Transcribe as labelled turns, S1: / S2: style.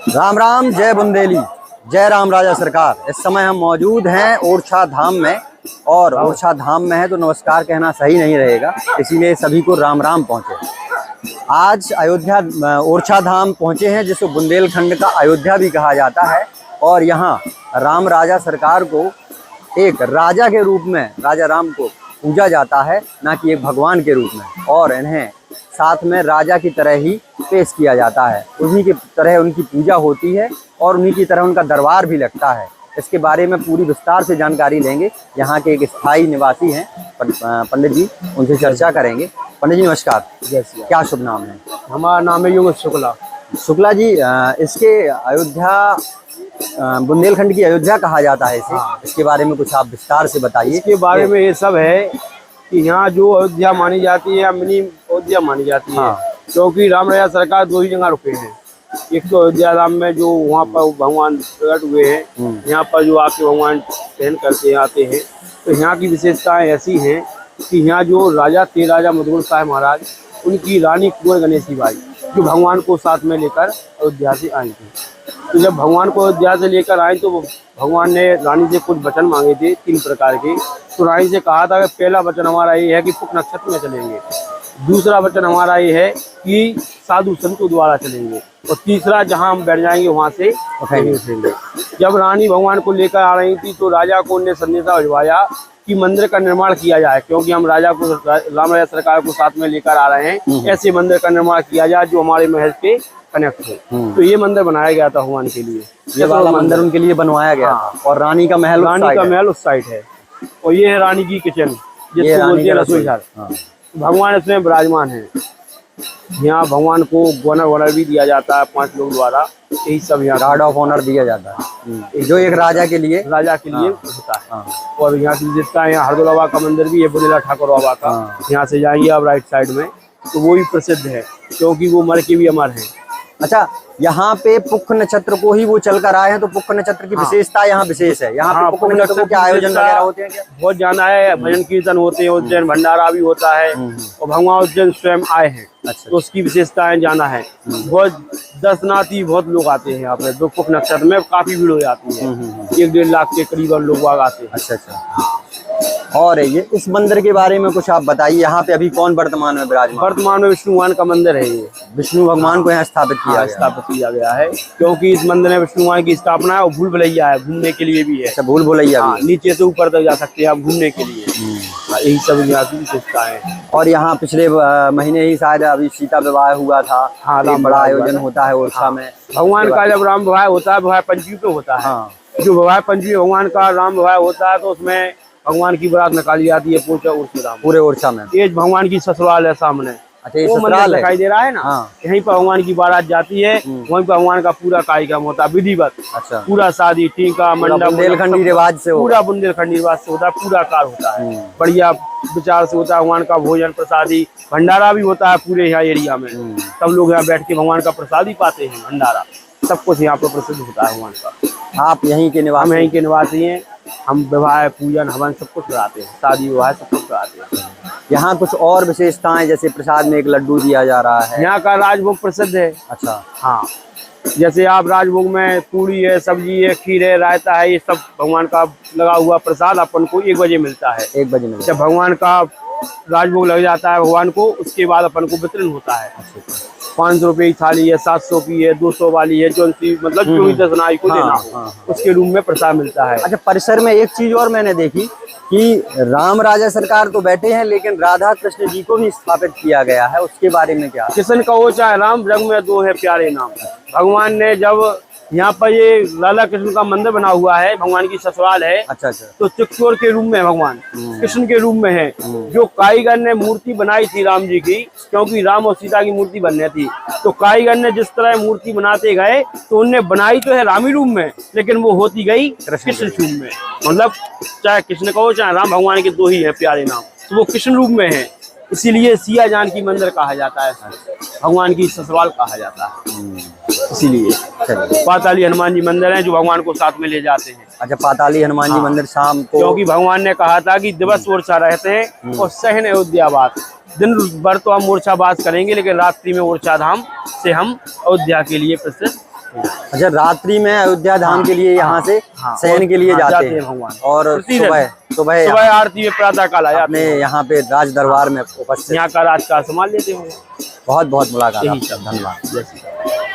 S1: राम राम, जय बुंदेली, जय राम राजा सरकार। इस समय हम मौजूद हैं ओरछा धाम में, और ओरछा धाम में है तो नमस्कार कहना सही नहीं रहेगा, इसीलिए सभी को राम राम पहुँचे। आज अयोध्या ओरछा धाम पहुँचे हैं, जिसको बुंदेलखंड का अयोध्या भी कहा जाता है। और यहाँ राम राजा सरकार को एक राजा के रूप में, राजा राम को पूजा जाता है, ना कि एक भगवान के रूप में। और इन्हें साथ में राजा की तरह ही पेश किया जाता है, उन्हीं की तरह उनकी पूजा होती है और उन्हीं की तरह उनका दरबार भी लगता है। इसके बारे में पूरी विस्तार से जानकारी लेंगे। यहाँ के एक स्थायी निवासी हैं पंडित जी, उनसे चर्चा करेंगे। पंडित जी नमस्कार।
S2: जैसे
S1: क्या शुभ नाम है?
S2: हमारा नाम है युग शुक्ला।
S1: शुक्ला जी, इसके अयोध्या बुंदेलखंड की अयोध्या कहा जाता है इसे। इसके बारे में कुछ आप विस्तार से बताइए।
S2: इसके बारे में ये सब है कि यहाँ जो अयोध्या मानी जाती है या मिनी अयोध्या मानी जाती है, क्योंकि राम राजा सरकार दो ही जगह रुके हैं। एक तो अयोध्या धाम में जो वहाँ पर भगवान प्रकट हुए हैं, यहाँ पर जो आके भगवान शयन करते आते हैं। तो यहाँ की विशेषताएं ऐसी हैं कि यहाँ जो राजा थे, राजा मुदगुण साहब महाराज, उनकी रानी कुंवर गणेशी बाई जो भगवान को साथ में लेकर अयोध्या से आई थी। तो जब भगवान को अयोध्या से लेकर आए तो भगवान ने रानी से कुछ वचन मांगे थे, 3 प्रकार के। तो रानी से कहा था कि पहला वचन हमारा ये है कि पुख नक्षत्र में चलेंगे, दूसरा वचन हमारा ये है कि साधु संतों द्वारा चलेंगे, और तीसरा जहां हम बैठ जाएंगे वहां से उठेंगे। जब रानी भगवान को लेकर आ रही थी तो राजा को उन्हें संदेशा भिजवाया कि मंदिर का निर्माण किया जाए, क्योंकि हम राजा को, राम राजा सरकार को साथ में लेकर आ रहे हैं, ऐसे मंदिर का निर्माण किया जाए जो हमारे महल के कनेक्ट हो। तो ये मंदिर बनाया गया था भगवान के लिए,
S1: ये वाला मंदिर उनके लिए बनवाया गया। और रानी का महल
S2: उस साइड है, और ये है रानी की किचन, जिसको बोलते हैं रसोई घर। भगवान इसमें विराजमान है। यहाँ भगवान को ऑनर भी दिया जाता है 5 लोग द्वारा, यही सब यहाँ
S1: गार्ड ऑफ ऑनर दिया जाता है, जो एक राजा के लिए
S2: होता है। और यहाँ की विशेषता है, यहाँ हरदोल बाबा का मंदिर भी है, बुंदेला ठाकुर बाबा का। यहाँ से जाएंगे आप राइट साइड में तो वो भी प्रसिद्ध है, क्योंकि वो मर के भी अमर है।
S1: अच्छा, यहाँ पे पुख नक्षत्र को ही वो चल कर आए हैं, तो पुख नक्षत्र की विशेषता यहाँ विशेष है। यहाँ पे पुख नक्षत्र के आयोजन वगैरह होते हैं क्या?
S2: बहुत जाना है, भजन कीर्तन होते हैं, उज्जैन भंडारा भी होता है, और भगवान उज्जैन स्वयं आए हैं। अच्छा। तो उसकी विशेषताएं जाना है। बहुत दर्शनार्थी बहुत लोग आते हैं यहाँ पे, तो पुख नक्षत्र में काफी भीड़ हो जाती है, 1-1.5 लाख के करीब लोग आते हैं।
S1: अच्छा। और ये इस मंदिर के बारे में कुछ आप बताइए। यहाँ पे अभी कौन वर्तमान में विराजमान?
S2: वर्तमान में विष्णु भगवान का मंदिर है। ये
S1: विष्णु भगवान को यहाँ स्थापित
S2: किया गया है, क्योंकि इस मंदिर में विष्णु भगवान की स्थापना है। और भूल भुलैया है, घूमने के लिए भी है।
S1: अच्छा, भूल भुलैया
S2: नीचे से ऊपर तक जा सकते हैं आप घूमने के लिए। यही सब यहाँ की विशेषताएं हैं।
S1: और यहाँ पिछले महीने ही शायद अभी सीता विवाह हुआ था। बड़ा आयोजन होता है ओरछा में
S2: भगवान का। जब राम विवाह होता है, विवाह पंचमी पे होता है। जो विवाह पंचमी भगवान का राम विवाह होता है, तो उसमें भगवान की बारात निकाली जाती है पूरे ओरछा में। ये भगवान की ससुराल है सामने। अच्छा, वो मंदिर दिखाई दे रहा है ना, यहीं पर भगवान की बारात जाती है, वहीं पर भगवान का पूरा कार्यक्रम होता है विधिवत। अच्छा। पूरा शादी, टीका, मंडप,
S1: बुंदेलखंडी रिवाज से,
S2: पूरा बुंदेलखंडी रिवाज से होता है, पूरा कार्य होता है। बढ़िया विचार से होता है। भगवान का भोजन प्रसादी भंडारा भी होता है पूरे यहाँ एरिया में। सब लोग यहाँ बैठ के भगवान का प्रसादी पाते हैं। भंडारा सब कुछ यहाँ पर प्रसिद्ध होता है भगवान का।
S1: आप यहीं के निवासी?
S2: हम यहीं के निवासी हैं। हम विवाह, पूजन, हवन सब कुछ कराते हैं, शादी विवाह सब कुछ कराते हैं।
S1: यहाँ कुछ और विशेषताएं, जैसे प्रसाद में एक लड्डू दिया जा रहा है।
S2: यहाँ का राजभोग प्रसिद्ध है। अच्छा। हाँ, जैसे आप राजभोग में पूरी है, सब्जी है, खीर है, रायता है, ये सब भगवान का लगा हुआ प्रसाद अपन को 1 बजे मिलता है।
S1: 1 बजे में
S2: जब भगवान का राजभोग लग जाता है भगवान को, उसके बाद अपन को वितरण होता है। 500 रुपये की थाली है, 700 की है, 200 वाली है, जो मतलब जो भी दर्शनार्थी को देना हो उसके रूम में प्रसाद मिलता है।
S1: अच्छा, परिसर में एक चीज और मैंने देखी कि राम राजा सरकार तो बैठे हैं, लेकिन राधा कृष्ण जी को भी स्थापित किया गया है, उसके बारे में क्या?
S2: कृष्ण कहो चाहे राम, जग में 2 है प्यारे नाम। भगवान ने जब यहाँ पर ये राधा कृष्ण का मंदिर बना हुआ है, भगवान की ससुराल है। अच्छा। तो चित्तौड़ के रूप में भगवान कृष्ण के रूप में है। जो कारीगर ने मूर्ति बनाई थी राम जी की, क्योंकि राम और सीता की मूर्ति बननी थी, तो कारीगर ने जिस तरह मूर्ति बनाते गए, तो उनने बनाई तो है रामी रूप में, लेकिन वो होती गई कृष्ण रूप में। मतलब चाहे कृष्ण कहो चाहे राम, भगवान के 2 ही है प्यारे नाम, तो वो कृष्ण रूप में है। इसीलिए सिया जानकी मंदिर कहा जाता है, भगवान की ससुराल कहा जाता है। इसीलिए पाताली हनुमान जी मंदिर है, जो भगवान को साथ में ले जाते हैं।
S1: अच्छा, पाताली हनुमान जी मंदिर शाम को,
S2: क्योंकि भगवान ने कहा था कि दिवस ओरछा रहते हैं और सहन अयोध्यावास। दिन भर तो हम ओरछा वास करेंगे, लेकिन रात्रि में ओरछा धाम से हम अयोध्या के लिए प्रसिद्ध हैं।
S1: अच्छा, रात्रि में अयोध्या धाम के लिए यहाँ से शयन के लिए जाते हैं
S2: भगवान।
S1: और
S2: प्रतिदिन।
S1: सुबह
S2: सुबह आरती में प्रातः काल आ जाते
S1: अपने
S2: हैं,
S1: यहाँ पे राज दरबार में उपस्थित।
S2: यहाँ का राज का संभाल लेते हैं।
S1: बहुत बहुत मुलाकात
S2: यही
S1: आपसे,
S2: सब।
S1: धन्यवाद।
S2: जय श्री राम।